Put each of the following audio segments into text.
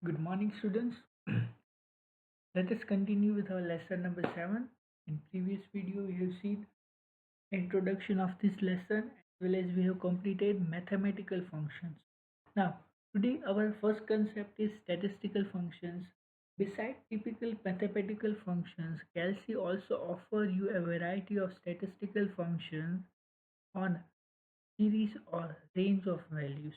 Good morning, students. Let us continue with our lesson number 7. In previous video, we have seen introduction of this lesson as well as we have completed mathematical functions. Now, today our first concept is statistical functions. Besides typical mathematical functions, Calc also offer you a variety of statistical functions on series or range of values.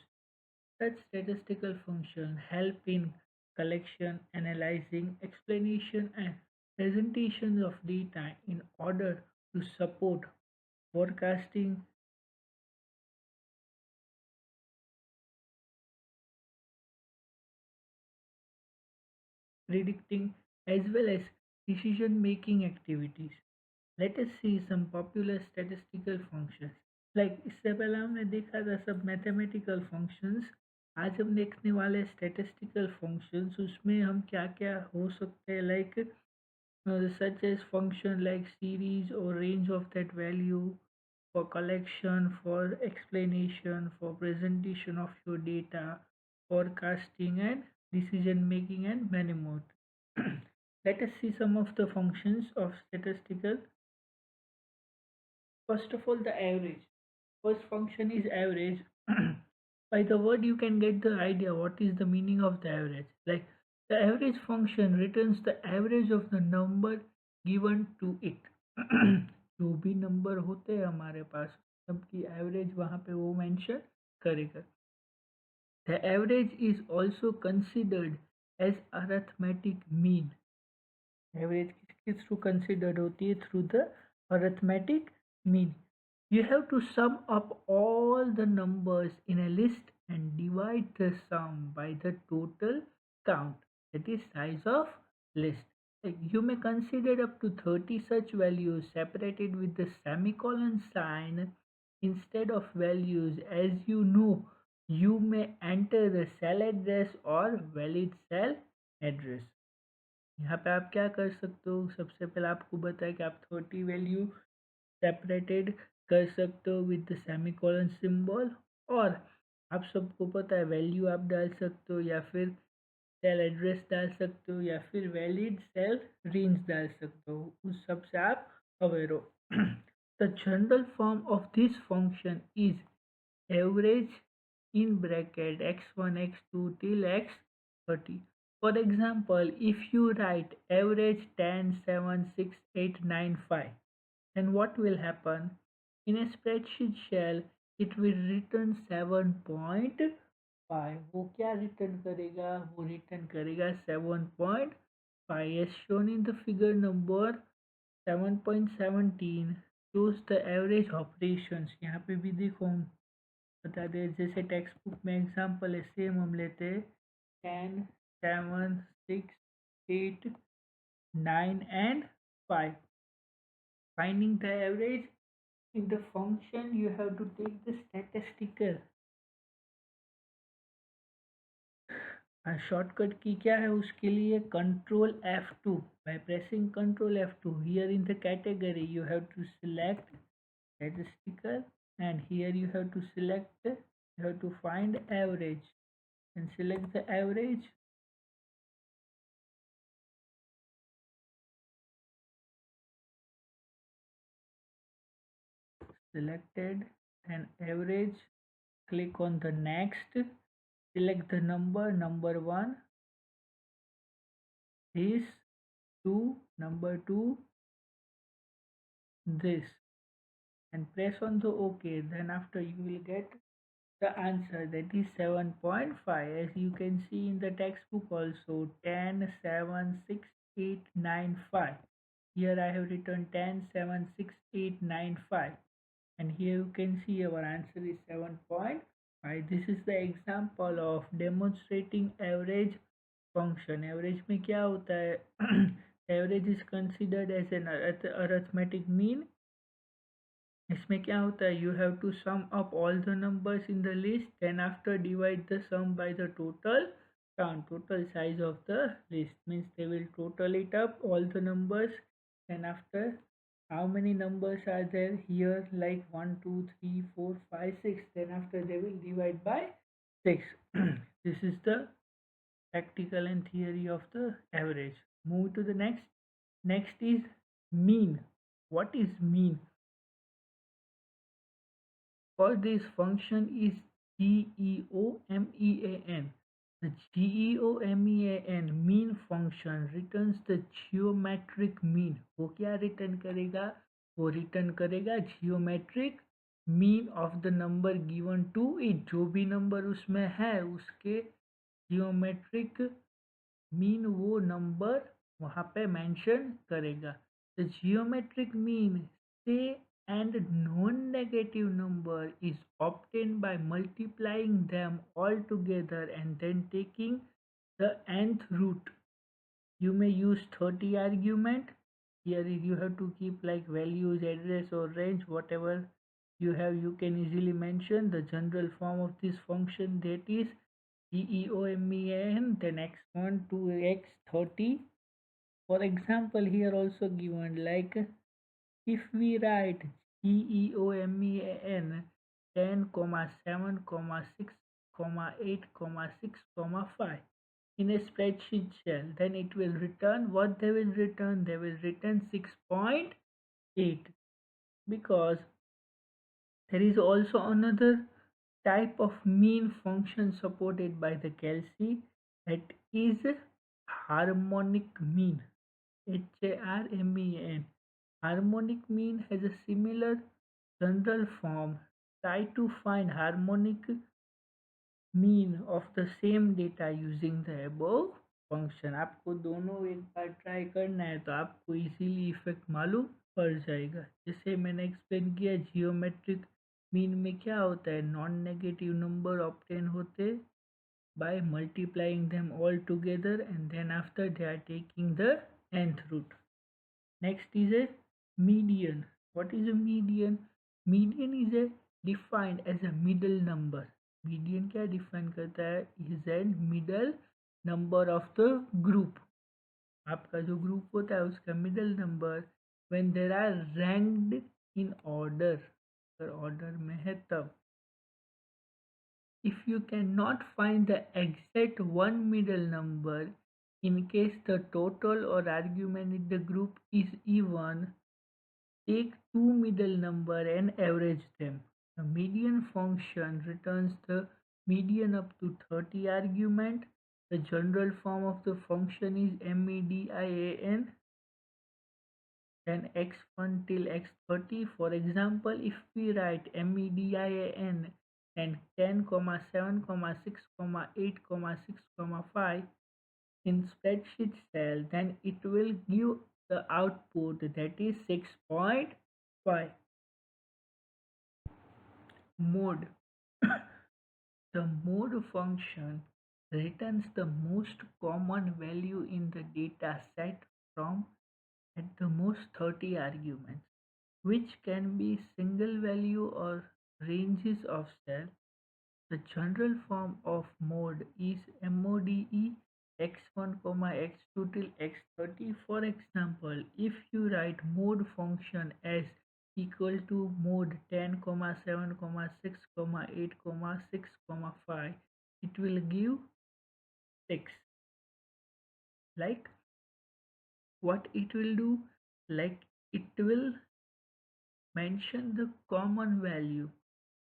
Such statistical functions help in collection, analyzing, explanation, and presentation of data in order to support forecasting, predicting, as well as decision making activities. Let us see some popular statistical functions. Like इससे पहले हमने देखा था सब mathematical functions. आज हम देखने वाले स्टैटिस्टिकल फंक्शंस। उसमें हम क्या क्या हो सकते हैं, like such as function like series or range of that value, for collection, for explanation, for presentation of your data, forecasting and decision making, and many more. Let us see some of the functions of statistical. First of all, the average. First function is average. By the word you can get the idea what is the meaning of the average. Like the average function returns the average of the number given to it. जो भी number होते हैं हमारे पास सबकी average वहाँ पे वो mention करेगा. The average is also considered as arithmetic mean. Average किस थ्रू कंसिडर्ड होती है? Through the arithmetic mean. You have to sum up all the numbers in a list and divide the sum by the total count, that is size of list. Like you may consider up to 30 such values separated with the semicolon sign instead of values. As you know, you may enter the cell address or valid cell address. यहाँ पे आप क्या कर सकते हो? सबसे पहले आपको बताया कि आप 30 वैल्यू सेपरेटेड कर सकते हो विद द सेमीकोलन सिंबल, और आप सबको पता है वैल्यू आप डाल सकते हो या फिर सेल एड्रेस डाल सकते हो या फिर वैलिड सेल रेंज डाल सकते हो. उस सब से आप अवेयर हो. The general form of this function is average in bracket x1 x2 till x30. For example, if you write average 10 7 6 8 9 5, then what will happen? In a spreadsheet shell it will return 7.5. वो क्या return करेगा? वो return करेगा 7.5 as shown in the figure number 7.17 shows the average operations. यहाँ पे भी देखो हम बता दें, जैसे टेक्स्ट बुक में एग्जांपल है सेम हम लेते हैं 10 7 6 8 9 and 5. Finding the average in the function you have to take the statistical. Shortcut की क्या है उसके लिए? Control F2. by pressing control F2 here in the category you have to select statistical, and here you have to select, you have to find average and select the average. Selected and average, click on the next, select the number 1, this, 2, number 2, this, and press on the OK. Then after you will get the answer, that is 7.5. As you can see in the textbook also, 10 7 6 8 9 5. Here I have written 10 7 6 8 9 5, and here you can see our answer is 7.5. This is the example of demonstrating average function. Average में क्या होता है? Average is considered as an arithmetic mean. इसमें क्या होता है? You have to sum up all the numbers in the list, then after divide the sum by the total count, total size of the list. Means they will total it up all the numbers, and after how many numbers are there here, like 1 2 3 4 5 6, then after they will divide by 6. This is the practical and theory of the average. Move to the next. Next is mean. What is mean? For this function is GEOMEAN. The GEOMEAN mean function returns the geometric mean. वो क्या return करेगा? वो return करेगा geometric mean of the number given to it. जो भी number उसमें है उसके geometric mean वो नंबर वहाँ पे मेंशन करेगा. The geometric mean say and non-negative number is obtained by multiplying them all together and then taking the nth root. You may use 30 argument. Here you have to keep like values, address or range, whatever you have you can easily mention. The general form of this function, that is GEOMEAN, then x1 to x30. For example, here also given like if we write GEOMEAN 10, 7, 6, 8, 6, 5 in a spreadsheet cell, then it will return what they will return. They will return 6.8, because there is also another type of mean function supported by the Calc, that is harmonic mean. HARMEN. Harmonic mean has a similar general form. Try to find harmonic mean of the same data using the above function. आपको दोनों एक बार try करना है तो आपको easily effect मालूम पड़ जाएगा. जैसे मैंने एक्सप्लेन किया, जियोमेट्रिक मीन में क्या होता है, नॉन नेगेटिव नंबर ऑब्टेन होते by multiplying them all together and then after they are taking the nth root. Next is a median. What is a median? Median is a defined as a middle number. Median क्या define करता है? Is a middle number of the group. आपका जो group होता है उसका middle number when there are ranked in order. अगर order में है तब. If you cannot find the exact one middle number, in case the total or argument in the group is even, take two middle number and average them. The median function returns the median up to 30 argument. The general form of the function is MEDIAN, then x1 till x30. For example, if we write MEDIAN and 10, 7, 6, 8, 6, 5 in spreadsheet cell, then it will give the output, that is 6.5. Mode. The mode function returns the most common value in the data set from at the most 30 arguments, which can be single value or ranges of cell. The general form of mode is MODE x1, x2 till x30. For example, if you write mode function as equal to mode 10, 7, 6, 8, 6, 5, it will give 6. Like what it will do? Like it will mention the common value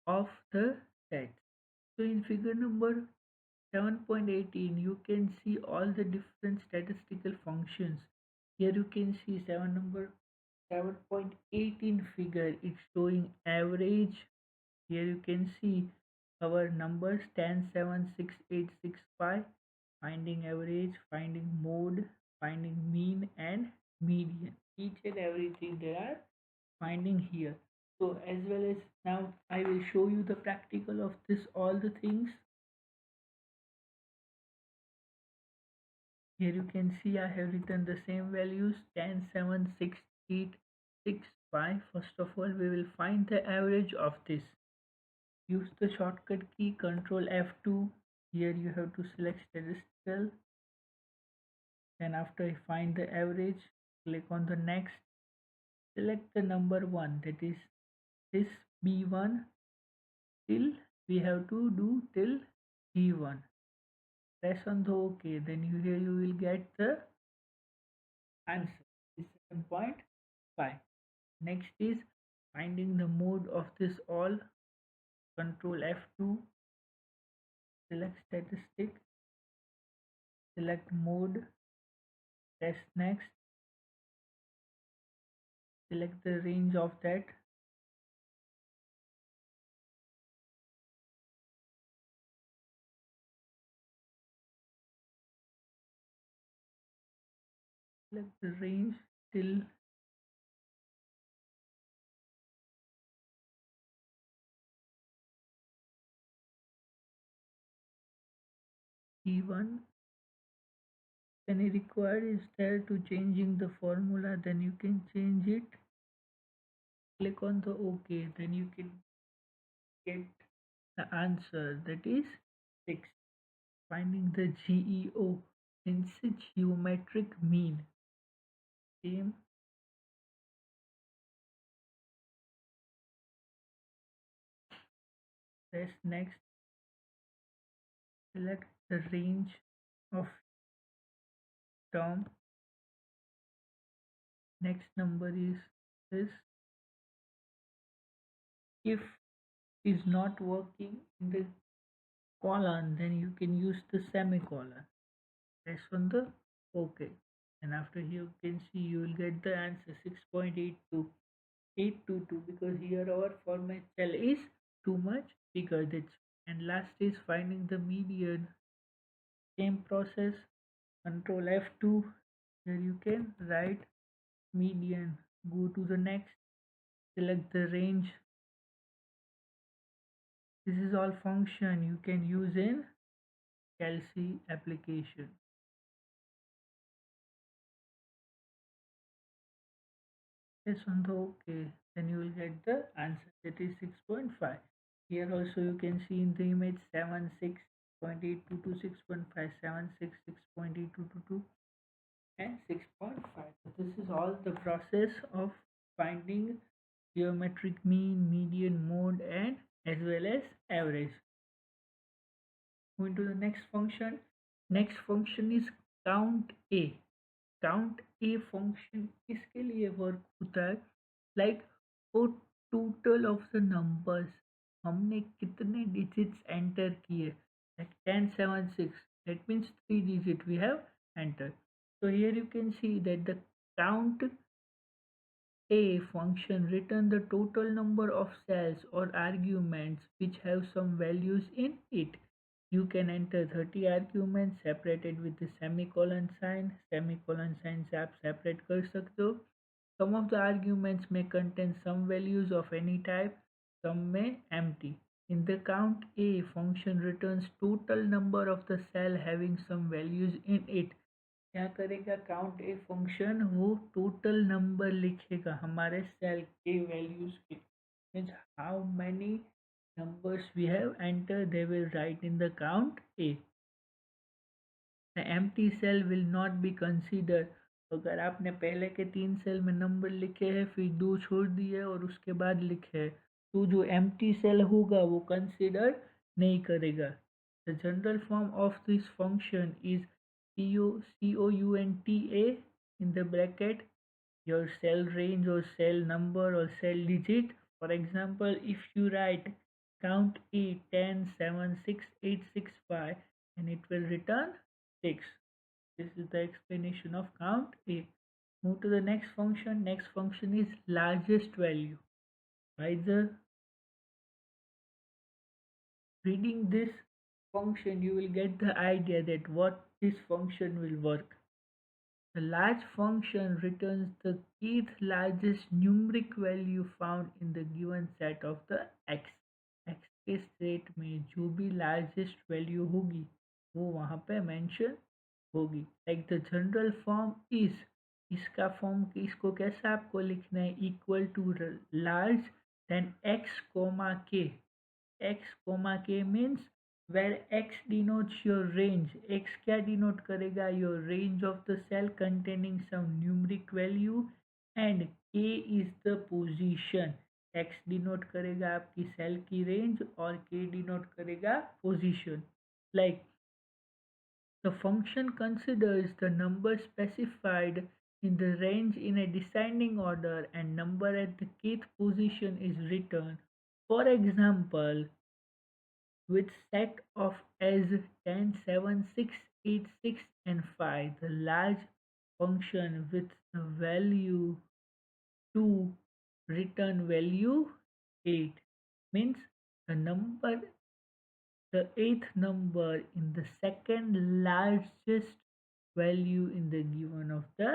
of the set. So in figure number 7.18 you can see all the different statistical functions. Here you can see 7.18 figure, it's showing average. Here you can see our numbers 10, 7, 6, 8, 6, 5, finding average, finding mode, finding mean and median. Each and everything they are finding here. So as well as now I will show you the practical of this all the things. Here you can see I have written the same values 10, 7, 6, 8, 6, 5. First of all we will find the average of this. Use the shortcut key Ctrl F2. Here you have to select statistical. Then after I find the average, click on the next. Select the number 1, that is this B1 till we have to do till G1. Press on the OK, then here you will get the answer. This is 7.5. Next is finding the mode of this all. Control F2, select statistic, select mode, press next, select the range of that, select the range till E1. Any required is there to changing the formula, then you can change it. Click on the OK, then you can get the answer, that is 6. Finding the GEO in geometric mean. Same, press next, select the range of term. Next number is this. If is not working in the colon, then you can use the semicolon. Press on the OK, and after here you can see you will get the answer 6.82. 822, because here our format cell is too much bigger. That's, and last is finding the median. Same process, control F2, here you can write median. Go to the next, select the range. This is all function you can use in Calc application. Press on the OK, then you will get the answer, that is 6.5. Here also you can see in the image 7, 6.822, 6.5, 7, 6, 6.8222 and 6.5. So this is all the process of finding geometric mean, median, mode and as well as average. Moving to the next function. Next function is count A. Count a function किसके लिए work होता है, like वो total of the numbers, हमने कितने digits enter किए, like 1076, that means 3 digit we have entered. So here you can see that the count a function return the total number of cells or arguments which have some values in it. You can enter 30 arguments separated with the semicolon sign. Semicolon sign से आप separate कर सकते हो. Some of the arguments may contain some values of any type, some may empty. In the count A, function returns total number of the cell having some values in it. क्या करेगा count a function, वो total number लिखेगा हमारे cell के values के, means how many numbers we have entered, they will write in the count A. The empty cell will not be considered. अगर आपने पहले के 3 सेल में नंबर लिखे हैं फिर 2 छोड़ दिए और उसके बाद लिखे, तो जो empty सेल होगा वो कंसिडर नहीं करेगा. The general form of this function is counta in the bracket your cell range or cell number or cell digit. For example, if you write count A 10 7 6 8 6 5 and it will return 6. This is the explanation of count A. Move to the next function. Next function is largest value. By the reading this function you will get the idea that what this function will work. The large function returns the kth largest numeric value found in the given set of the x. x के set में जो भी largest value होगी वो वहाँ पे mention होगी. Like the general form is, इसका फॉर्म इसको कैसे आपको लिखना है, equal to large than x comma k. x comma k means where x denotes your range. x क्या denote करेगा, your range of the cell containing some numeric value and k is the position. x denote करेगा आपकी cell की range और k denote करेगा position. Like The function considers the number specified in the range in a descending order and number at the kth position is returned. For example, with set of as 10, 7, 6, 8, 6 and 5, the large function with the value 2 return value 8 means the number the eighth number in the second largest value in the given of the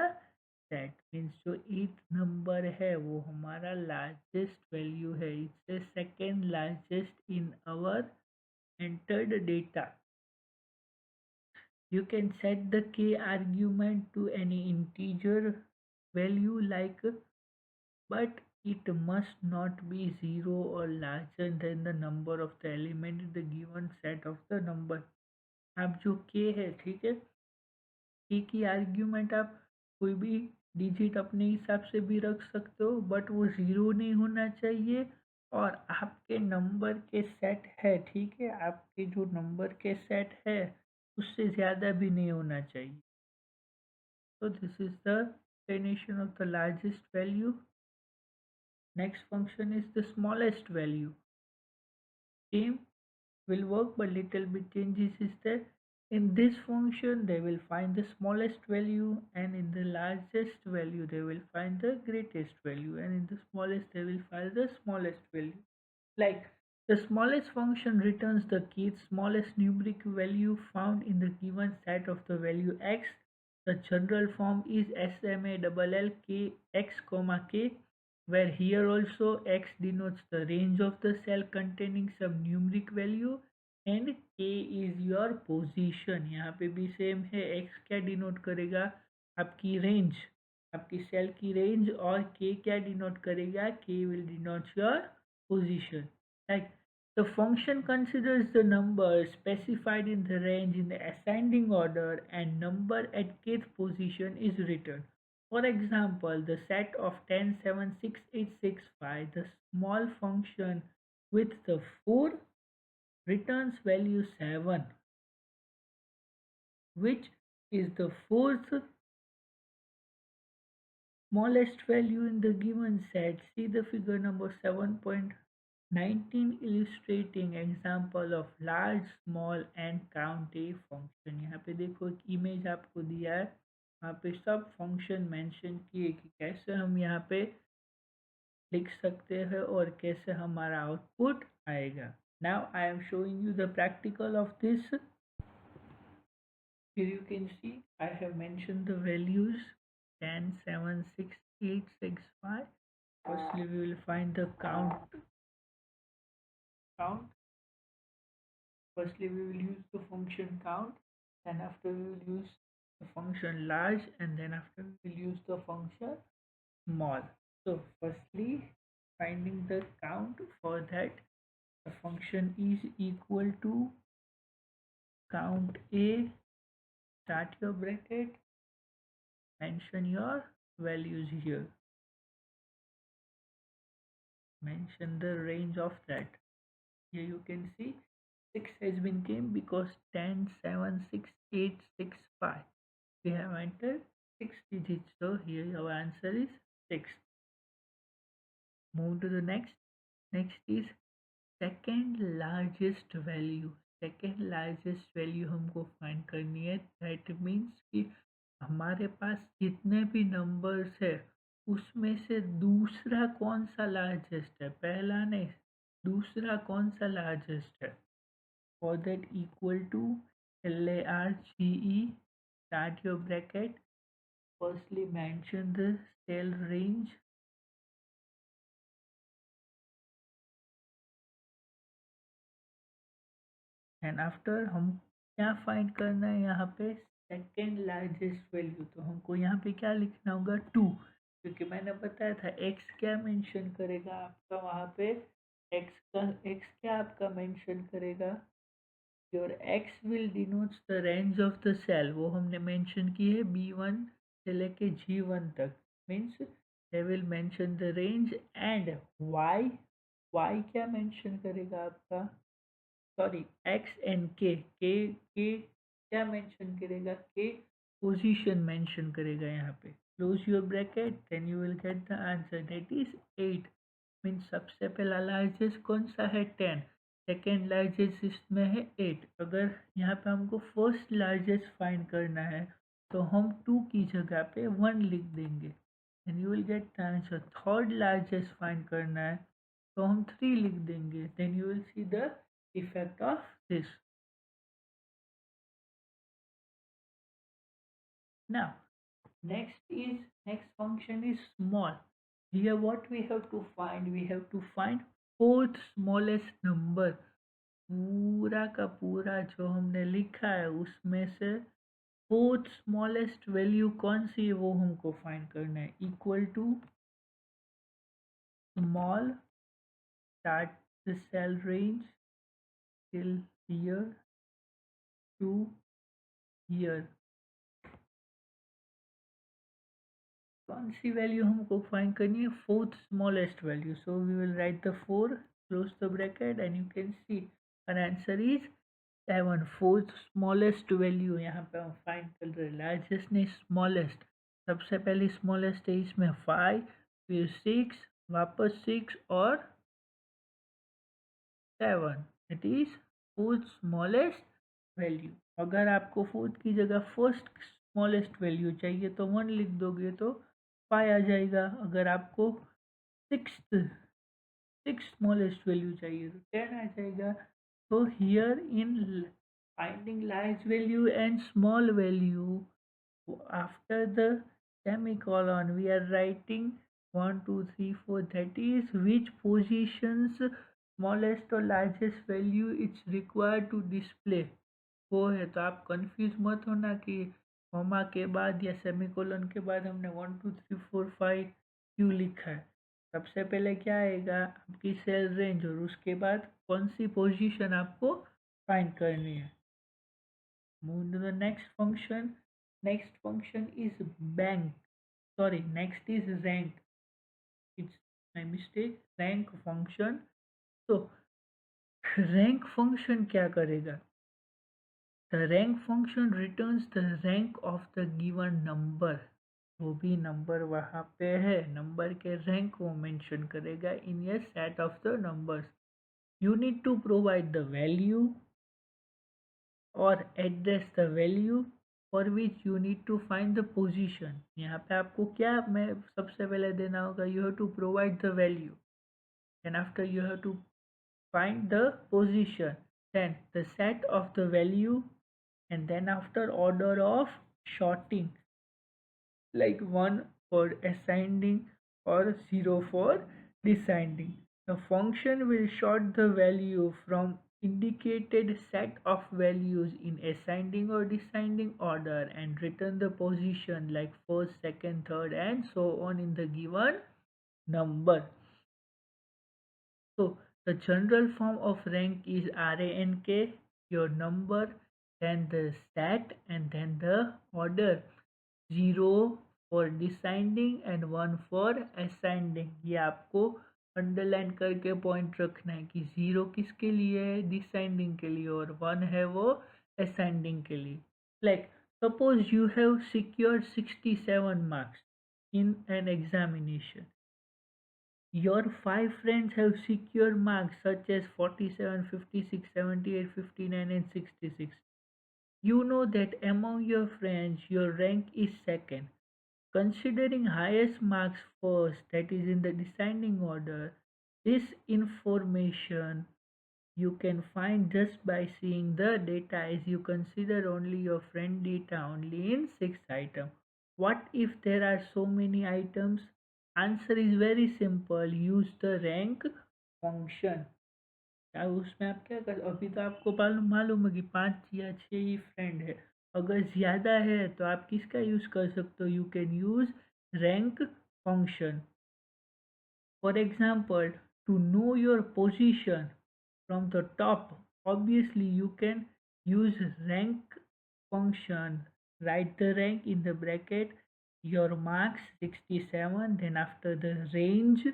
set means जो eighth number है वो हमारा largest value है it's the second largest in our entered data. You can set the k argument to any integer value like but it must not be 0 or larger than the number of the element in the given set of the number. अब जो k है ठीक है k की argument आप कोई भी digit अपने हिसाब से भी रख सकते हो बट वो ज़ीरो नहीं होना चाहिए और आपके नंबर के सेट है ठीक है आपके जो नंबर के सेट है उससे ज़्यादा भी नहीं होना चाहिए. So this is the definition of the largest value. Next function is the smallest value. Same will work but little bit changes is that in this function they will find the smallest value and in the largest value they will find the greatest value and in the smallest they will find the smallest value. Like the smallest function returns the kth smallest numeric value found in the given set of the value x. The general form is SMALL k x comma k where here also x denotes the range of the cell containing some numeric value and k is your position. यहाँ पे भी same है x क्या denote करेगा आपकी range आपकी cell की range और k क्या डिनोट करेगा k will denote your position. Like the function considers the number specified in the range in the ascending order and number at kth position is returned. For example, the set of 10, 7, 6, 8, 6, 5, the small function with the 4 returns value 7, which is the fourth smallest value in the given set. See the figure number 7.19 illustrating example of large, small and count a function. यहाँ पे देखो एक image आपको दिया है यहाँ पे सब फंक्शन मेंशन किए कि कैसे हम यहाँ पे लिख सकते हैं और कैसे हमारा आउटपुट आएगा. Now I am showing you the practical of this. Here you can see I have mentioned the values 10, 7, 6, 8, 6, 5. Firstly we will find the count. Firstly we will use the function count, then after we will use the function large and then after we will use the function small. So firstly finding the count, for that the function is equal to count a, start your bracket, mention your values here, mention the range of that. Here you can see 6 has been came because 10, 7, 6, 8, 6, 5. We have entered 6 digits. So here our answer is 6. Move to the next. Next is second largest value. Second largest value हमको find करनी है. That means कि हमारे पास जितने भी numbers है उसमें से दूसरा कौन सा largest है, पहला नहीं दूसरा कौन सा largest है. For that equal to LARGE, start your bracket, firstly mention the cell range and after हम क्या फाइंड करना है यहाँ पे सेकेंड लार्जेस्ट वैल्यू. तो हमको यहाँ पे क्या लिखना होगा 2 क्योंकि मैंने बताया था x क्या मेंशन करेगा आपका वहाँ पे x क्या आपका मेंशन करेगा your x will denotes the range of the cell. वो हमने मेंशन की है b1 से लेके g1 तक means they will mention the range and y क्या मेंशन करेगा आपका सॉरी x एंड k क्या मेंशन करेगा के पोजीशन मेंशन करेगा यहाँ पे। Close your bracket, then you will get the answer that is 8। Means सबसे पहला लार्जेस्ट कौन सा है 10, सेकेंड लार्जेस्ट इसमें है 8। अगर यहाँ पे हमको फर्स्ट लार्जेस्ट फाइंड करना है तो हम 2 की जगह पे 1 लिख देंगे, and you will get the answer. Third largest find करना है तो हम 3 लिख देंगे, then you will see the effect of this. Now, next function is small. Here what we have to find? We have to find fourth smallest number। पूरा का पूरा जो हमने लिखा है उसमें से फोर्थ स्मॉलेस्ट वैल्यू कौन सी है वो हमको फाइंड करना है। Equal to small, start the cell range till here to here। कौन सी वैल्यू हमको फाइंड करनी है? Fourth smallest value. So we will write the 4, close the bracket, and you can see our answer is 7। Fourth smallest value यहाँ पे हम find कर रहे हैं, लार्जेस्ट नहीं स्मॉलेस्ट। सबसे पहले स्मॉलेस्ट है इसमें 5, फिर 6, वापस 6 और 7। It is fourth smallest value. अगर आपको फोर्थ की जगह फर्स्ट स्मॉलेस्ट वैल्यू चाहिए तो 1 लिख दोगे तो 5 आ जाएगा। अगर आपको सिक्स स्मॉलेस्ट वैल्यू चाहिए तो 10 आ जाएगा। तो here in finding large value and small value, after the semicolon we are writing 1 2 3 4, that is which positions smallest or largest value it's required to display वो है। तो आप कंफ्यूज मत होना कि कॉमा के बाद या सेमीकोलन के बाद हमने 1 2 3 4 5 क्यों लिखा है। सबसे पहले क्या आएगा? आपकी सेल रेंज, और उसके बाद कौन सी पोजीशन आपको फाइंड करनी है। Move to the next function. Next function is bank. Sorry, next is rank. It's my mistake. Rank function. So rank function क्या करेगा? The rank function returns the rank of the given number। जो भी number वहाँ पे है, number के rank वो mention करेगा इन ये set of the numbers. You need to provide the value और address the value for which you need to find the position. यहाँ पे आपको क्या मैं सबसे पहले देना होगा? You have to provide the value, and after you have to find the position, then the set of the value, and then after order of sorting, like 1 for ascending or 0 for descending. The function will sort the value from indicated set of values in ascending or descending order and return the position like first, second, third, and so on in the given number. So the general form of rank is RANK, your number, then the set, and then the order। 0 for descending and 1 for ascending। ये आपको underline करके point रखना है कि 0 किसके लिए है? Descending के लिए, और 1 है वो ascending के लिए। Like suppose you have secured 67 marks in an examination. Your 5 friends have secured marks such as 47, 56, 78, 59 and 66. You know that among your friends your rank is second. Considering highest marks first, that is in the descending order, this information you can find just by seeing the data as you consider only your friend data only in 6 items. What if there are so many items? Answer is very simple. Use the rank function। अब उसमें आप क्या कर, अभी तो आपको मालूम है कि 5 या 6 ही फ्रेंड है। अगर ज़्यादा है तो आप किसका यूज़ कर सकते हो? You can use rank function. For example, to know your position from the top, obviously you can use rank function। Write the rank in the bracket, your marks 67, then after the range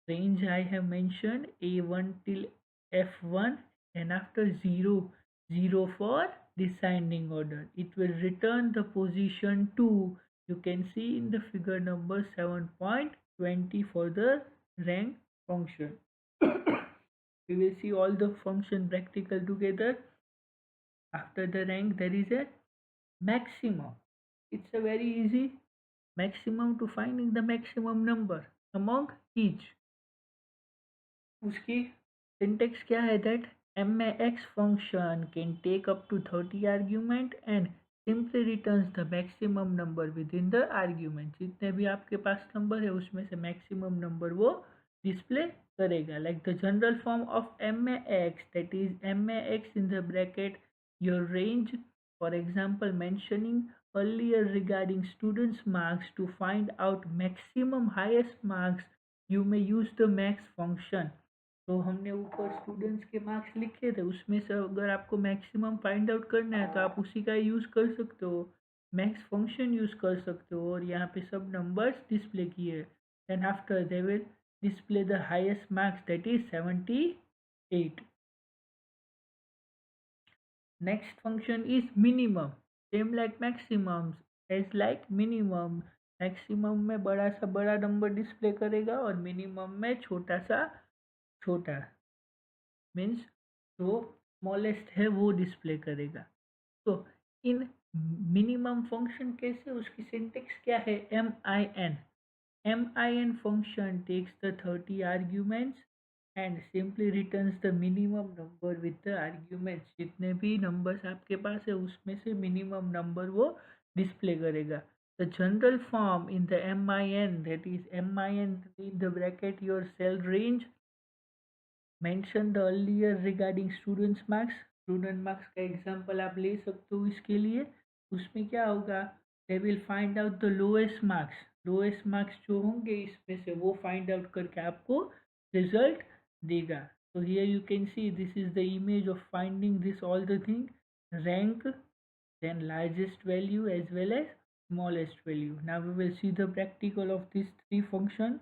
I have mentioned A1 till F1, and after 0 for descending order. It will return the position 2. You can see in the figure number 7.20 for the rank function. We will see all the function practical together. After the rank there is a maximum. It's a very easy maximum to finding the maximum number among each. उसकी syntax क्या है that max function can take up to 30 argument and simply returns the maximum number within the argument. जितने भी आपके पास number है उसमें से maximum number वो display करेगा. Like the general form of max, that is max in the bracket your range. For example, mentioning earlier regarding students marks, to find out maximum highest marks you may use the max function. तो हमने ऊपर students के marks लिखे थे, उसमें से अगर आपको मैक्सिमम फाइंड आउट करना है तो आप उसी का यूज़ कर सकते हो, मैक्स फंक्शन यूज़ कर सकते हो और यहाँ पे सब नंबर्स डिस्प्ले किए. Then after they will display the highest marks, that is 78. Next function is minimum, same like maximums as like minimum. Maximum में बड़ा सा बड़ा नंबर डिस्प्ले करेगा और मिनिमम में छोटा सा छोटा, मीन्स जो स्मॉलेस्ट है वो डिस्प्ले करेगा. तो इन मिनिमम फंक्शन कैसे, उसकी सिंटेक्स क्या है, MIN function takes the 30 arguments and simply returns the minimum number with the arguments. जितने भी नंबर्स आपके पास है उसमें से मिनिमम नंबर वो डिस्प्ले करेगा. The general form in the MIN, that is MIN in the bracket your cell range, mention the earlier regarding students marks. Student marks का example आप ले सकते हो इसके लिए. उसमें क्या होगा, they will find out the lowest marks. Lowest marks जो होंगे इसमें से वो फाइंड आउट करके आपको रिजल्ट देगा. So here you can see this is the image of finding this all the thing, rank, then largest value as well as smallest value. Now we will see the practical of these three function.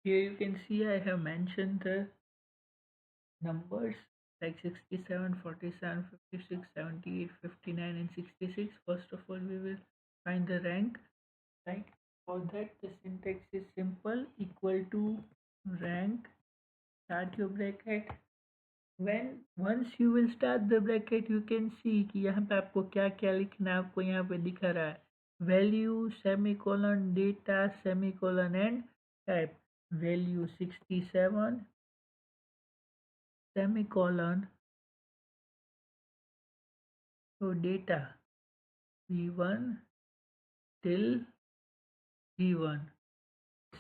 Here you can see I have mentioned the numbers like 67, 47, 56, 78, 59 and 66. First of all we will find the rank, right? For that the syntax is simple, equal to rank, start your bracket. When once you will start the bracket you can see कि यहाँ पे आपको क्या क्या लिखना है. आपको यहाँ पे दिखा रहा है value semicolon data semicolon and type. Value 67 semicolon, so data v1 till v1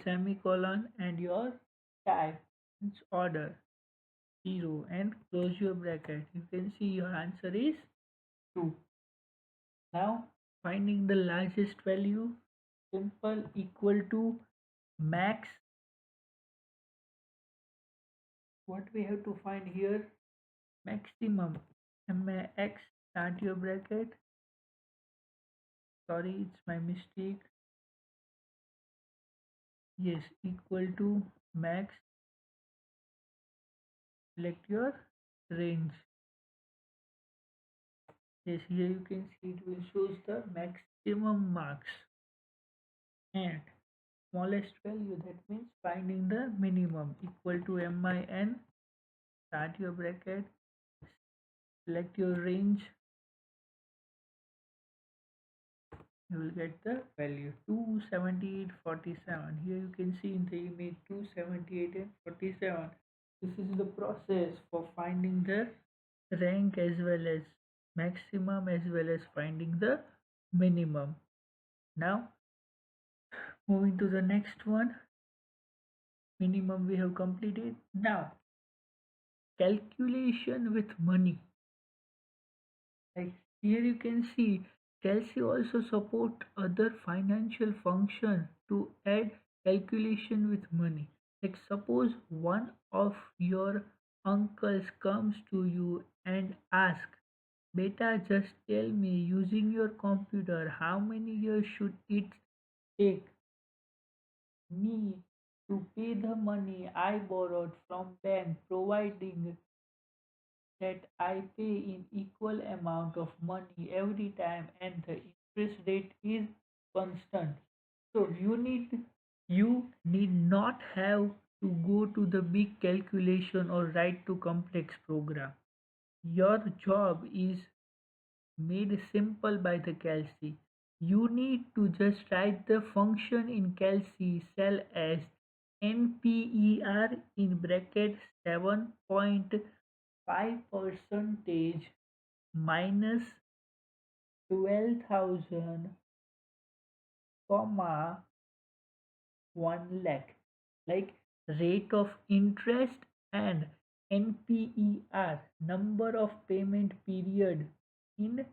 semicolon and your type, its order 0 and close your bracket. You can see your answer is 2. Now finding the largest value, simple, equal to max. What we have to find here, maximum, max, start your bracket. Sorry, it's my mistake. Yes, equal to max, select your range. Yes, here you can see it will shows the maximum marks and smallest value, that means finding the minimum, equal to min, start your bracket, select your range, you will get the value 278.47. Here you can see in the image 278 and 47. This is the process for finding the rank as well as maximum as well as finding the minimum. Now moving to the next one, minimum we have completed. Now calculation with money, like here you can see Calc also support other financial function to add calculation with money. Like suppose one of your uncles comes to you and ask, beta, just tell me using your computer how many years should it take me to pay the money I borrowed from bank, providing that I pay in equal amount of money every time and the interest rate is constant. So you need not have to go to the big calculation or write to complex program. Your job is made simple by the Calc. You need to just write the function in Calc cell as NPER in bracket 7.5 percentage minus 12,000 comma 1 lakh, like rate of interest, and NPER number of payment period in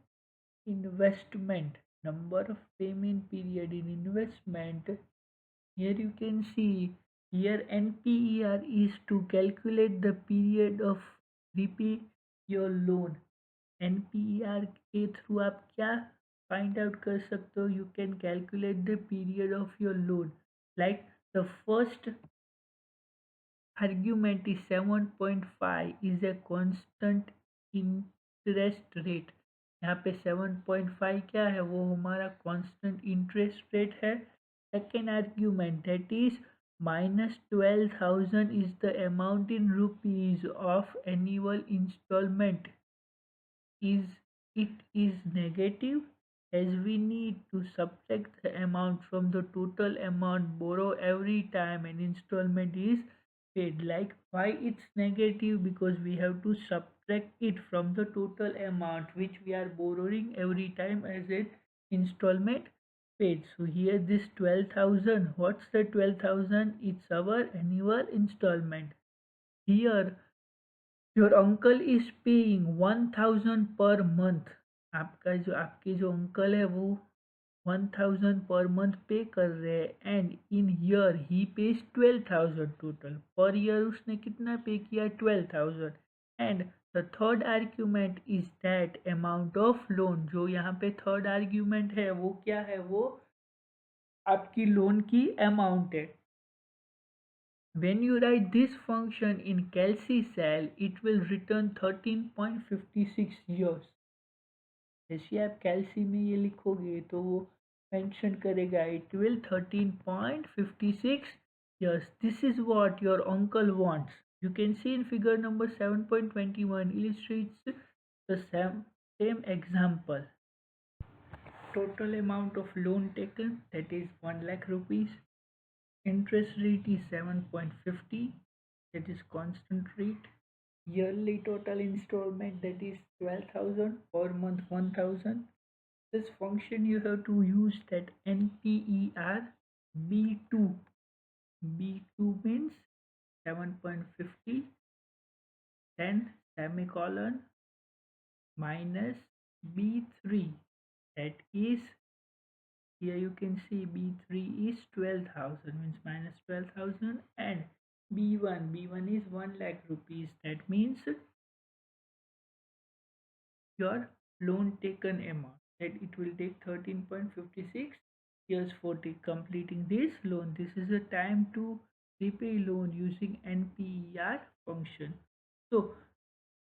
investment, number of payment period in investment. Here you can see, here NPER is to calculate the period of repay your loan. NPER के through आप क्या find out कर सकते हो? You can calculate the period of your loan. Like the first argument is 7.5 is a constant interest rate. यहाँ पे 7.5 क्या है? वो हमारा constant interest rate है. Second argument, that is minus 12,000 is the amount in rupees of annual installment. Is it is negative, as we need to subtract the amount from the total amount borrow every time an installment is paid. Like, why it's negative? Because we have to subtract it from the total amount which we are borrowing every time as an installment paid. So here this 12,000, what's the 12,000? It's our annual installment. Here your uncle is paying 1,000 per month. आपके जो uncle है वो 1,000 per month पे कर रहे हैं, and in year he page 12,000 total. Per year उसने कितना पे किया? 12,000. And the third argument is that amount of loan. जो यहाँ पे थर्ड आर्ग्यूमेंट है वो क्या है? वो आपकी लोन की अमाउंट है. When you write this function in Calc cell, it will return 13.56 years. जैसे आप कैल्सी में ये लिखोगे तो वो मेंशन करेगा it will 13.56 years. This is what your uncle wants. You can see in figure number 7.21 illustrates the same example. Total amount of loan taken, that is 1 lakh rupees. Interest rate is 7.50, that is constant rate. Yearly total installment, that is 12,000, per month 1,000. This function you have to use that NPER B2. B2 means 7.50, then semicolon minus B3, that is, here you can see B3 is 12,000, means minus 12,000, and B1 is 1 lakh rupees. That means your loan taken amount, that it will take 13.56 years for completing this loan. This is the time to repay loan using NPER function. So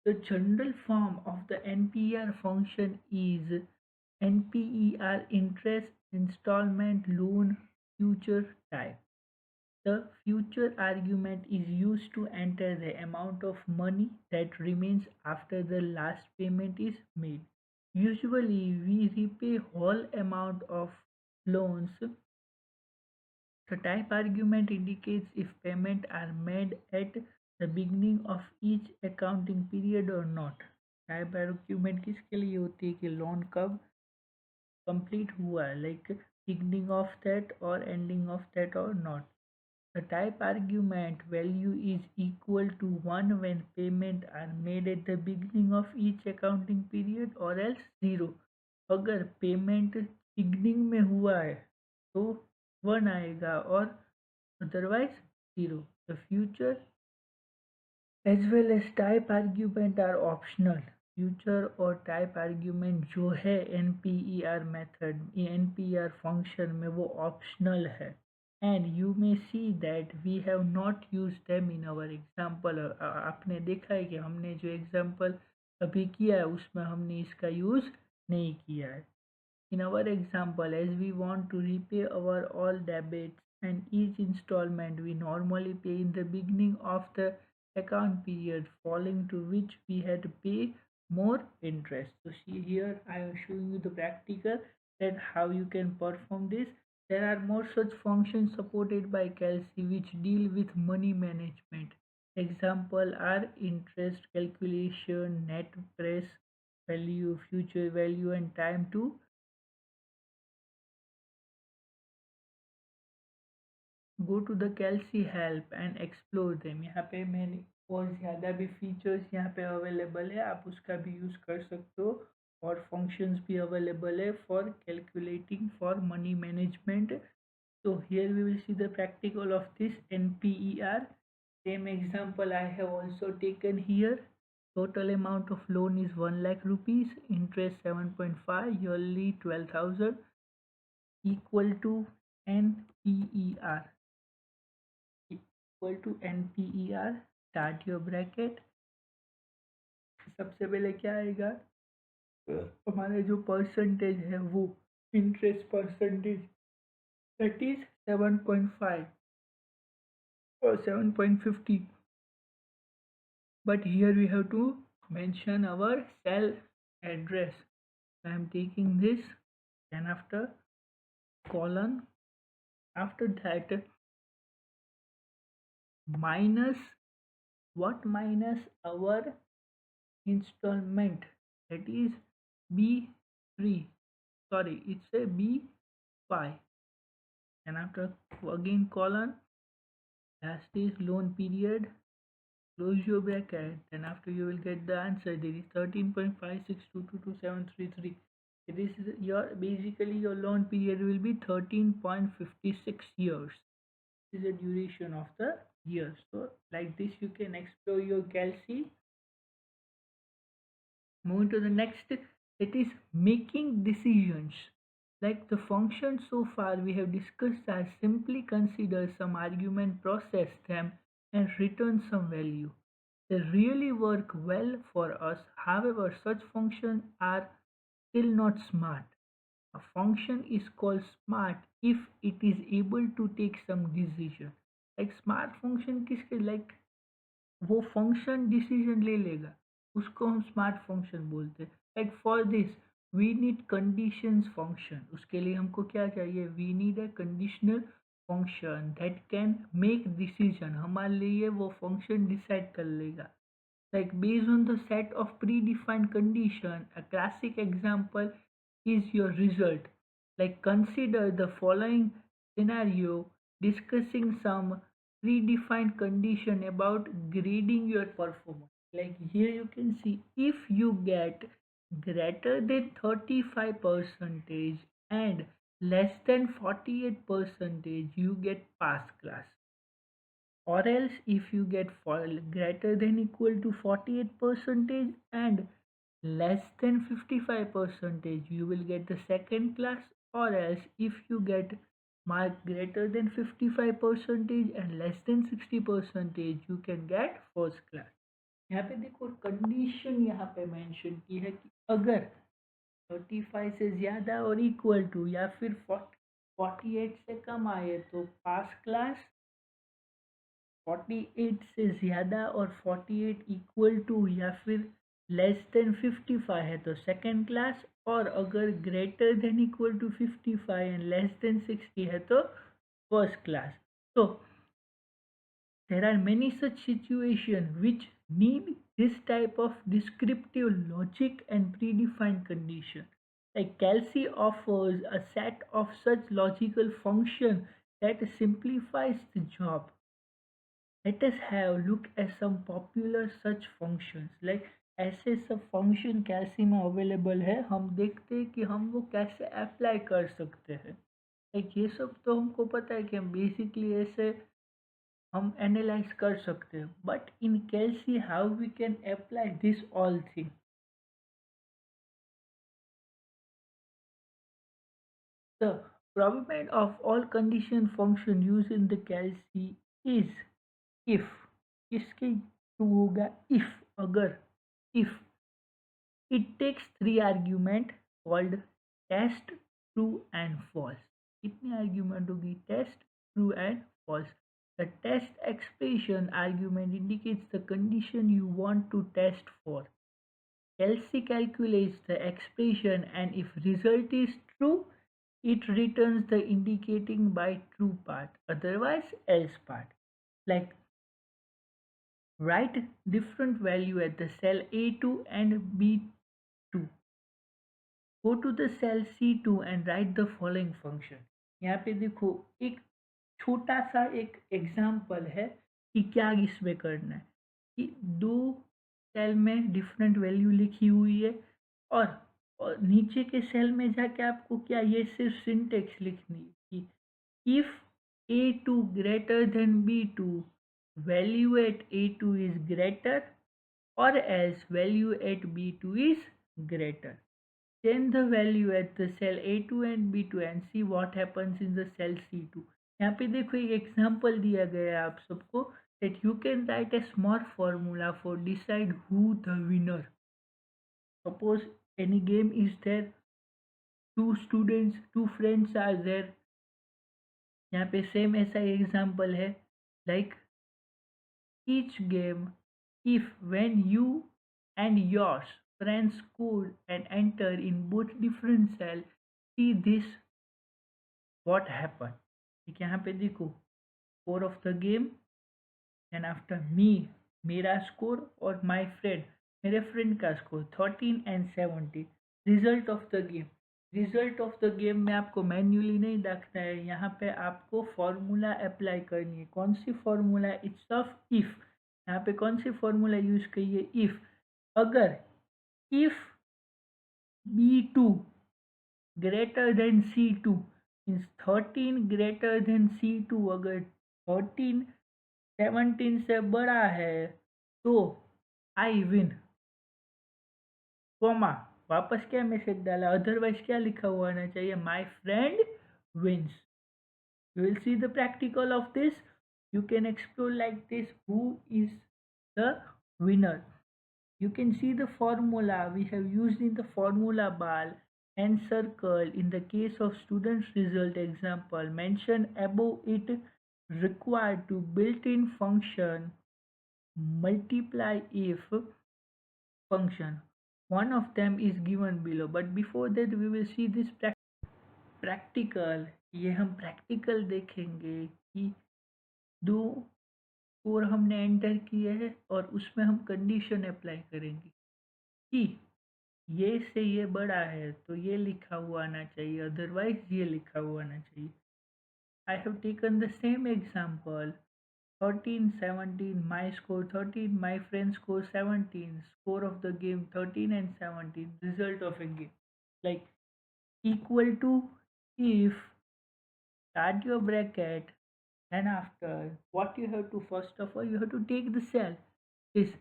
the general form of the NPER function is NPER interest installment loan future type. The future argument is used to enter the amount of money that remains after the last payment is made. Usually we repay whole amount of loans. The type argument indicates if payments are made at the beginning of each accounting period or not. Type argument किसके लिए होती है कि loan कब complete हुआ है, like beginning of that और ending of that और not. The type argument value is equal to 1 when payment are made at the beginning of each accounting period or else 0. अगर पेमेंट बिगनिंग में हुआ है तो 1 आएगा और otherwise 0. The future as well as type argument are optional. Future और type argument जो है NPER मेथड NPER फंक्शन में वो ऑप्शनल है. And you may see that we have not use them in our example. आपने देखा है कि हमने जो एग्जाम्पल अभी किया है उसमें हमने इसका यूज़ नहीं किया है. In our example, as we want to repay our all debits and each installment we normally pay in the beginning of the account period, following to which we had to pay more interest. So see here I am showing you the practical that how you can perform this. There are more such functions supported by Calc which deal with money management. Example are interest calculation, net present value, future value and time to go to the Calc help and explore them. यहाँ पे मैंने और ज़्यादा भी features यहाँ पे available है, आप उसका भी यूज़ कर सकते हो. और फंक्शंस भी अवेलेबल है for calculating for money management. So here we will see the practical of this NPER. Same example I have also taken here. Total amount of loan is 1 lakh rupees, interest 7.5, yearly 12,000 equal to NPER. Equal to NPER. Start your bracket. सबसे पहले क्या आएगा, हमारा जो percentage है वो interest percentage that is 7.5 or 7.50, but here we have to mention our cell address. I am taking this, then after colon, after that minus, what minus our installment, that is B3, sorry it's a B5, and after again colon, last is loan period, close your bracket, then after you will get the answer. There is 13.56222733. This is your basically your loan period will be 13.56 years. This is the duration of the year. So like this you can explore your calci. Moving to the next, it is making decisions. Like the functions so far we have discussed are simply consider some argument, process them, and return some value. They really work well for us. However, such functions are still not smart. A function is called smart if it is able to take some decision. Like smart function किसके, like वो function decision ले लेगा, उसको हम smart function बोलते हैं. Like for this we need conditions function. उसके लिए हमको क्या चाहिए, we need a conditional function that can make decision. हमारे लिए वो फंक्शन डिसाइड कर लेगा. Like based on the set of predefined condition, a classic example is your result. Like consider the following scenario discussing some predefined condition about grading your performance. Like here you can see if you get greater than 35 percentage and less than 48 percentage you get pass class, or else if you get greater than equal to 48 percentage and less than 55 percentage you will get the second class, or else if you get mark greater than 55 percentage and less than 60 percentage you can get first class. यहाँ पे देखो condition यहाँ पे mention की है कि अगर 35 से ज़्यादा और इक्वल टू या फिर 48 से कम आए तो पास क्लास, 48 से ज़्यादा और 48 इक्वल टू या फिर लेस देन 55 है तो सेकेंड क्लास, और अगर greater than equal to 55 and less than 60 है तो फर्स्ट क्लास. तो there are many such situations which need this type of descriptive logic and predefined condition. Like Calci offers a set of such logical functions that simplifies the job. Let us have look at some popular such functions. Like ऐसे सब function कैसे में available है, हम देखते हैं कि हम वो कैसे अप्लाई कर सकते हैं. लाइक ये सब तो हमको पता है कि हम बेसिकली ऐसे हम एनालाइज कर सकते हैं, बट इन कैसे how we can apply this all thing. The probability of all condition function used in the calci is if, इसके टू होगा if, अगर if It takes three argument called test, true and false. कितनी argument होगी? Test, true and false. The test expression argument indicates the condition you want to test for. Kelsey calculates the expression and if result is true, it returns the indicating by true part, otherwise else part. Like write different value at the cell A2 and B2. Go to the cell C2 and write the following function. यहाँ पे देखो एक छोटा सा एक example है कि क्या इसमें करना है कि दो सेल में डिफरेंट वैल्यू लिखी हुई है और नीचे के सेल में जाके आपको क्या ये सिर्फ सिंटेक्स लिखनी है कि if A2 greater than B2 value at A2 is greater or else value at B2 is greater. Change the value at the cell A2 and B2 and see what happens in the cell C2. यहाँ पे देखो एक example दिया गया है आप सबको that you can write a small formula for decide who the winner. Suppose any game is there, two students, two friends are there. यहाँ पे सेम ऐसा एग्जांपल है like each game if when you and yours friends code and enter in both different cell see this what happened. ठीक है यहाँ पे देखो score of the game and after me मेरा स्कोर और माय फ्रेंड मेरे friend का score 13 and 17. Result of the game में आपको मैन्युअली नहीं देखना है. यहाँ पे आपको फॉर्मूला अप्लाई करनी है. कौन सी फॉर्मूला? It's of if. यहाँ पे कौन सी फॉर्मूला यूज करिए? इफ. अगर if B2 greater than C2 means 13 greater than C2, अगर 13 17 से बड़ा है तो आई विन. कोमा वापस क्या मैसेज डाला? अदरवाइज क्या लिखा हुआ आना चाहिए? My friend wins. You will see the practical of this. You can explore like this who is the winner. You can see the formula we have used in the formula bar and circle in the case of students result example mentioned above. It required to built-in function multiply if function. One of them is given below, but before that we will see this practical. ये हम practical देखेंगे कि दो score हमने enter किए हैं और उसमें हम कंडीशन अप्लाई करेंगे कि ये से ये बड़ा है तो ये लिखा हुआ आना चाहिए, अदरवाइज ये लिखा हुआ आना चाहिए. I have taken the same example 13 17, my score 13, my friend score 17, score of the game 13 and 17, result of a game. Like equal to if start your bracket and after what you have to first of all you have to take the cell is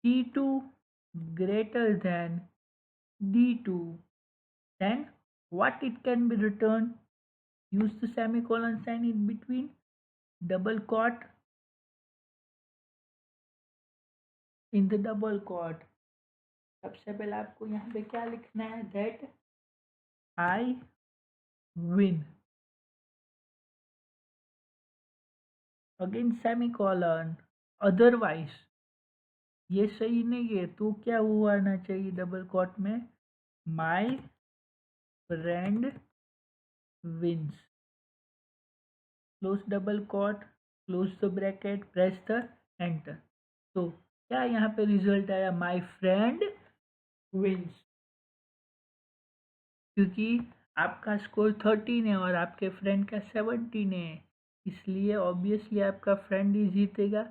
C2 greater than D2, then what it can be written? Use the semicolon sign in between, double quote. In the double quote सबसे पहले आपको यहाँ पे क्या लिखना है? That I win. Again semicolon. Otherwise ये सही नहीं है तो क्या हुआ आना चाहिए डबल कोट में? My friend wins. Close double quote, close the bracket, press the enter. तो क्या यहाँ पे रिजल्ट आया? My friend wins. क्योंकि आपका स्कोर 13 है और आपके फ्रेंड का 17 है, इसलिए ऑब्वियसली आपका फ्रेंड ही जीतेगा.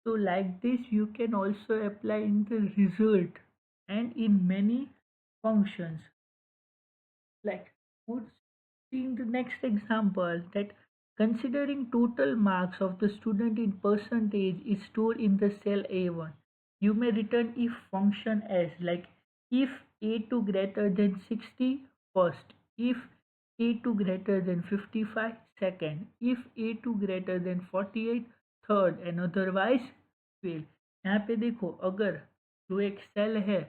तो like this you can also apply in the result and in many functions. Like would seeing the next example that considering total marks of the student in percentage is stored in the cell A1. You may return if function as like if A2 greater than 60 first, if A2 greater than 55 second, if A2 greater than 48 third and otherwise fail. यहाँ पे देखो अगर जो एक cell है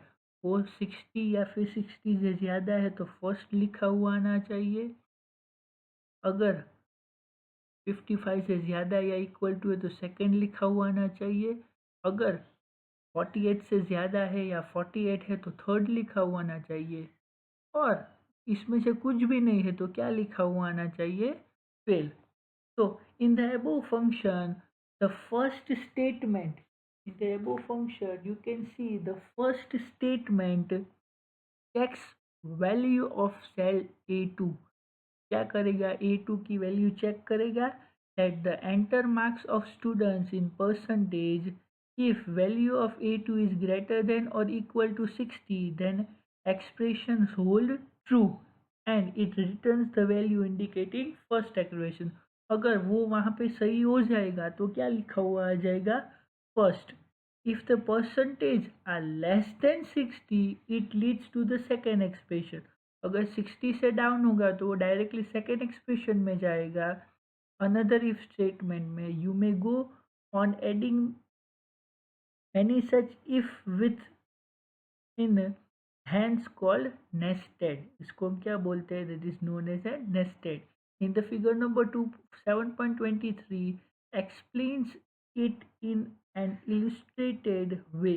वो 60 या फिर 60 से ज़्यादा है तो फर्स्ट लिखा हुआ आना चाहिए। अगर 55 से ज़्यादा या इक्वल टू है तो सेकंड लिखा हुआ आना चाहिए। अगर 48 से ज़्यादा है या 48 है तो थर्ड लिखा हुआ आना चाहिए। और इसमें से कुछ भी नहीं है तो क्या लिखा हुआ आना चाहिए? Fail. So in the above function, the first statement in the above function, you can see the first statement checks value of cell A2. क्या करेगा? A2 की वैल्यू चेक करेगा at the enter marks of students in percentage. If value of A2 is greater than or equal to 60, then expressions hold true and it returns the value indicating first accuracy. अगर वो वहाँ पे सही हो जाएगा तो क्या लिखा हुआ आ जाएगा? First. If the percentage are less than 60, it leads to the second expression. अगर 60 से डाउन होगा तो वो डायरेक्टली सेकेंड एक्सप्रेशन में जाएगा। अनदर इफ स्टेटमेंट में you may go on adding any such if with in hands called nested. इसको हम क्या बोलते हैं? That is known as a nested. In the figure number 2 7.23 explains it in an illustrated way.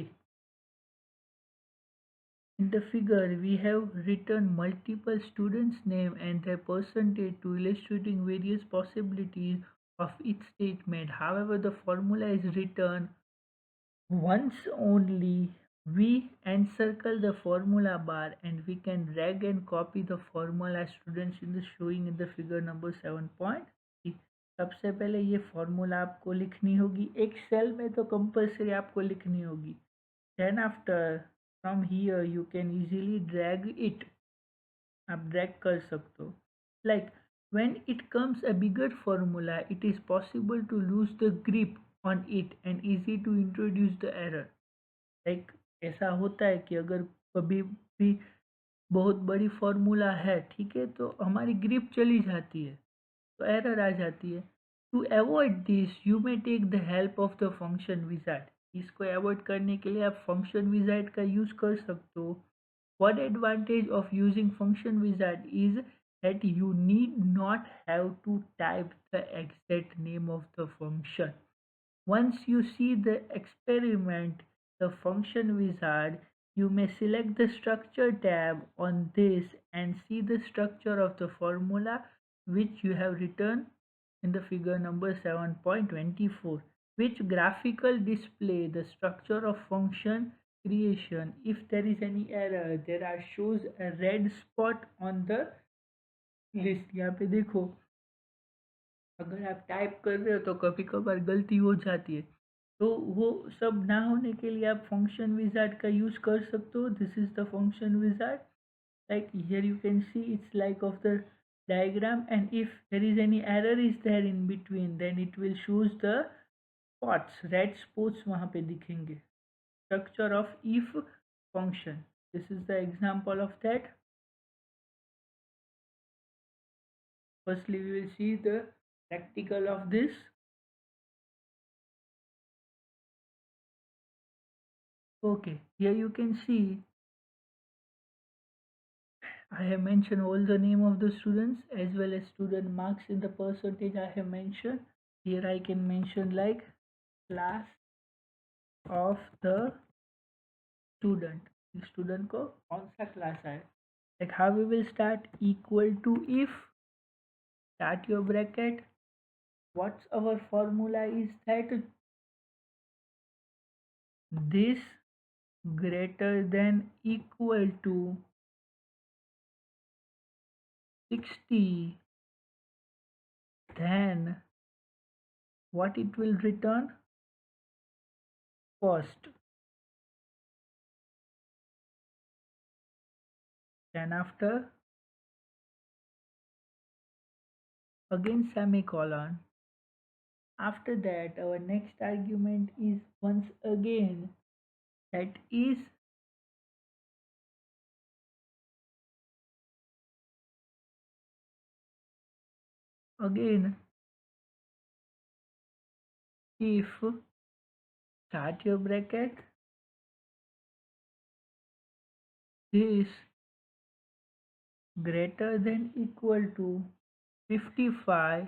In the figure, we have written multiple students' name and their percentage to illustrating various possibilities of each statement. However, the formula is written once only. We encircle the formula bar and we can drag and copy the formula students in the showing in the figure number 7.3. सबसे पहले ये formula आपको लिखनी होगी एक cell में, तो compulsory आपको लिखनी होगी। Then after from here you can easily drag it. आप ड्रैग कर सकते हो। Like when it comes a bigger formula, it is possible to lose the grip on it and easy to introduce the error. Like ऐसा होता है कि अगर कभी भी बहुत बड़ी फॉर्मूला है, ठीक है, तो हमारी ग्रिप चली जाती है, तो एरर आ जाती है। To avoid this you may take the help of the function wizard. इसको अवॉइड करने के लिए आप फंक्शन विजार्ड का यूज कर सकते हो। One advantage of using function wizard is that you need not have to type the exact name of the function. Once you see the experiment, the function wizard, you may select the structure tab on this and see the structure of the formula which you have written in the figure number 7.24, which graphical display the structure of function creation. If there is any error, there are shows a red spot on the list. यहाँ पे देखो, अगर आप type कर रहे हो तो कभी कभार गलती हो जाती है, तो वो सब ना होने के लिए आप फंक्शन विजार्ड का यूज़ कर सकते हो। This is the function wizard. Like here you can see it's like of the diagram, and if there is any error is there in between, then it will shows the spots, red spots वहाँ पे दिखेंगे। Structure of if function, this is the example of that. Firstly we will see the practical of this. Okay, here you can see I have mentioned all the name of the students as well as student marks in the percentage I have mentioned. Here I can mention like class of the student. Student को कौन सा class है? Like how we will start? Equal to if, start your bracket. What's our formula is that this greater than equal to 60, then what it will return? First. Then after again semicolon. After that our next argument is once again, that is again if, start your bracket, this greater than equal to 55,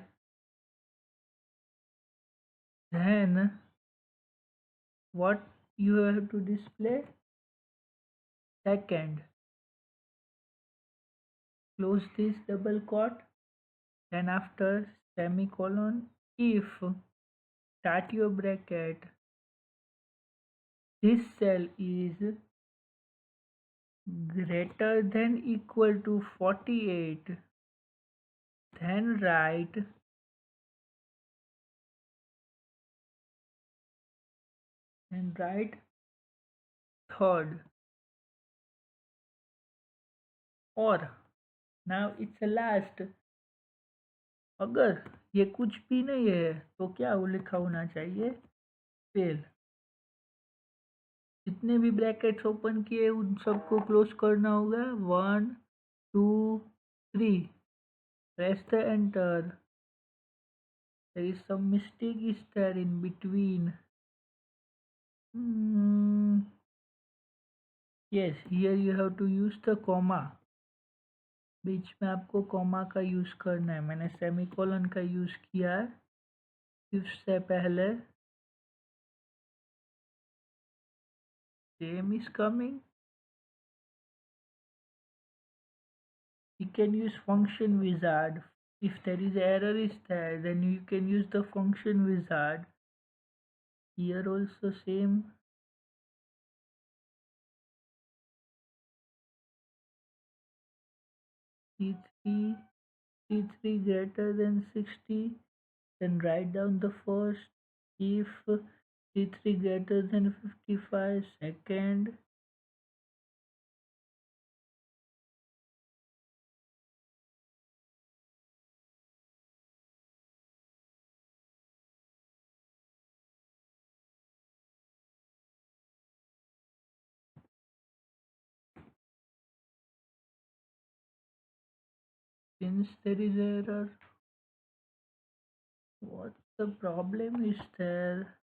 then what you have to display? Second, close this double quote, then after semicolon, if start your bracket, this cell is greater than equal to 48, then write third, or now it's a last, अगर ये कुछ भी नहीं है तो क्या लिखा होना चाहिए? फेल। जितने भी ब्रैकेट्स ओपन किए उन सबको क्लोज करना होगा। 1 2 3, press the enter. There is some mistake is there in between. Yes, here you have to use the comma. बीच में आपको कॉमा का यूज करना है। मैंने सेमीकोलन का यूज किया है इससे पहले। same is coming. You can use function wizard. If there is error is there, then you can use the function wizard. Here also same. C3 C3 greater than 60, then write down the first. If C3 greater than 55, second. Since there is error, what the problem is there?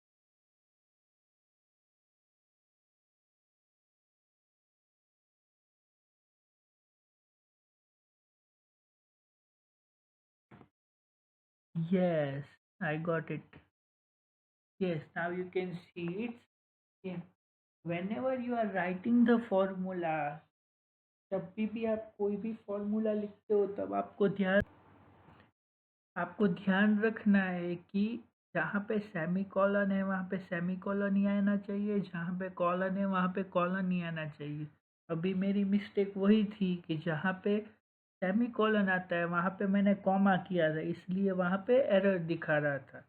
Yes, I got it. Yes, now you can see it. Yeah. Whenever you are writing the formula, जब भी आप कोई भी formula लिखते हो तब आपको ध्यान रखना है कि जहाँ पे सेमीकोलन है वहाँ पे सेमीकोलन ही आना चाहिए, जहाँ पे कॉलन है वहाँ पे कॉलन ही आना चाहिए। अभी मेरी मिस्टेक वही थी कि जहाँ पे सेमीकोलन आता है वहाँ पे मैंने कॉमा किया था, इसलिए वहाँ पे एरर दिखा रहा था।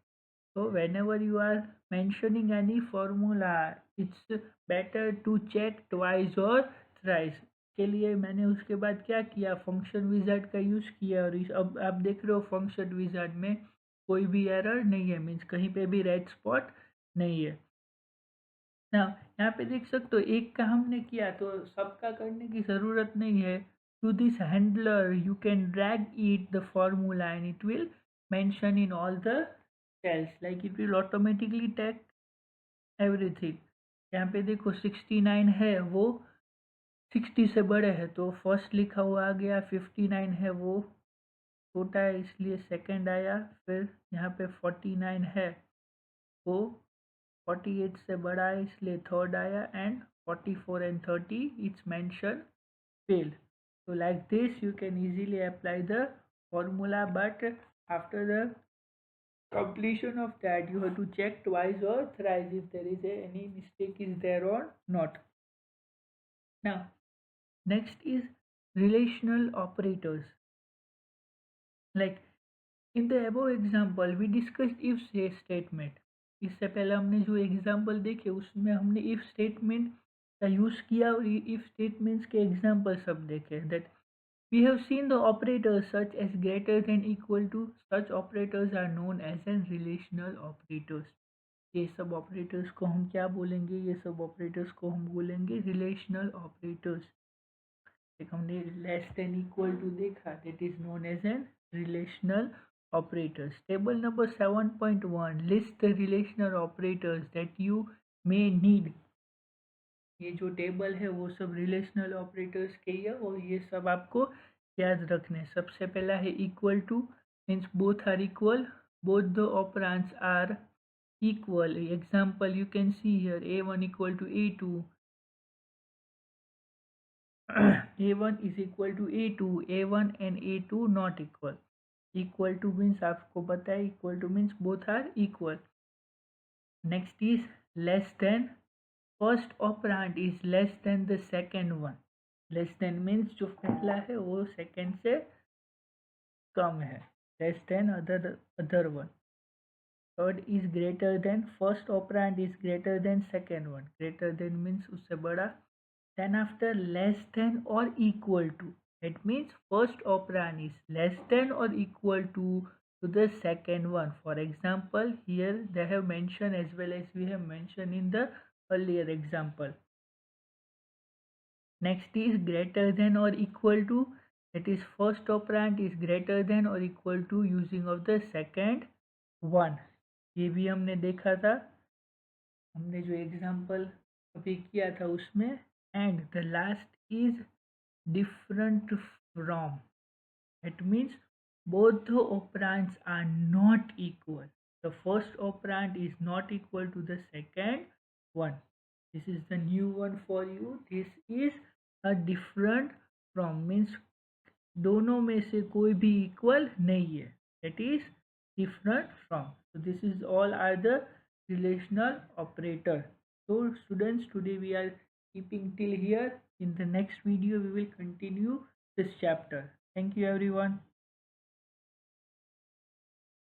So whenever you are mentioning any formula, it's better to check twice or thrice. के लिए मैंने उसके बाद क्या किया, फंक्शन विजार्ड का यूज़ किया और अब आप देख रहे हो फंक्शन विजार्ड में कोई भी एरर नहीं है, मीन्स कहीं पे भी रेड स्पॉट नहीं है ना। यहाँ पे देख सकते हो एक का हमने किया तो सबका करने की ज़रूरत नहीं है। To this handler you can drag it the formula and it will mention in all the cells, like it will automatically take everything। यहाँ पे देखो 69 है वो 60 से बड़े है तो फर्स्ट लिखा हुआ आ गया, 59 है वो छोटा है इसलिए सेकंड आया, फिर यहाँ पे 49 है वो 48 से बड़ा है इसलिए थर्ड आया, and 44 and 30 it's mentioned fail। So like this you can easily apply the formula, but after the completion of that you have to check twice or thrice if there is any mistake is there or not। Now next is relational operators। Like in the above example we discussed if say statement। इससे पहले हमने जो example देखे उसमें हमने if statement का use किया और इफ स्टेटमेंट्स के एग्जाम्पल सब देखे। That we have seen the operators such as greater than equal to, such operators are known as an relational operators। ये सब ऑपरेटर्स को हम क्या बोलेंगे, ये सब ऑपरेटर्स को हम बोलेंगे रिलेशनल ऑपरेटर्स। एक हमने लेस देन इक्वल टू देखा, that is known as an relational operators। Table number 7.1 lists the relational operators that you may need ये जो टेबल है वो सब रिलेशनल ऑपरेटर्स के ही है और ये सब आपको याद रखने हैं। सबसे पहला है equal to, means both are equal, both the operands are equal. Example you can see here, a1 equal to a2, a1 is equal to a2, a1 and a2 not equal. Equal to means आपको पता है equal to means both are equal. Next is less than, first operand is less than the second one. Less than means जो पहला है वो second से कम है, less than other one. Third is greater than, first operand is greater than second one. Greater than means उससे बड़ा. Then after less than or equal to, it means first operand is less than or equal to the second one. For example, here they have mentioned as well as we have mentioned in the earlier example. Next is greater than or equal to, that is first operand is greater than or equal to using of the second one. ये भी हमने देखा था, हमने जो example अभी किया था उसमें. And the last is different from, it means both the operands are not equal. The first operand is not equal to the second one. This is the new one for you. This is a different from means दोनों में से कोई भी equal नहीं है, that is different from. So this is all are the relational operator. So students, today we are keeping till here. In the next video we will continue this chapter. Thank you everyone.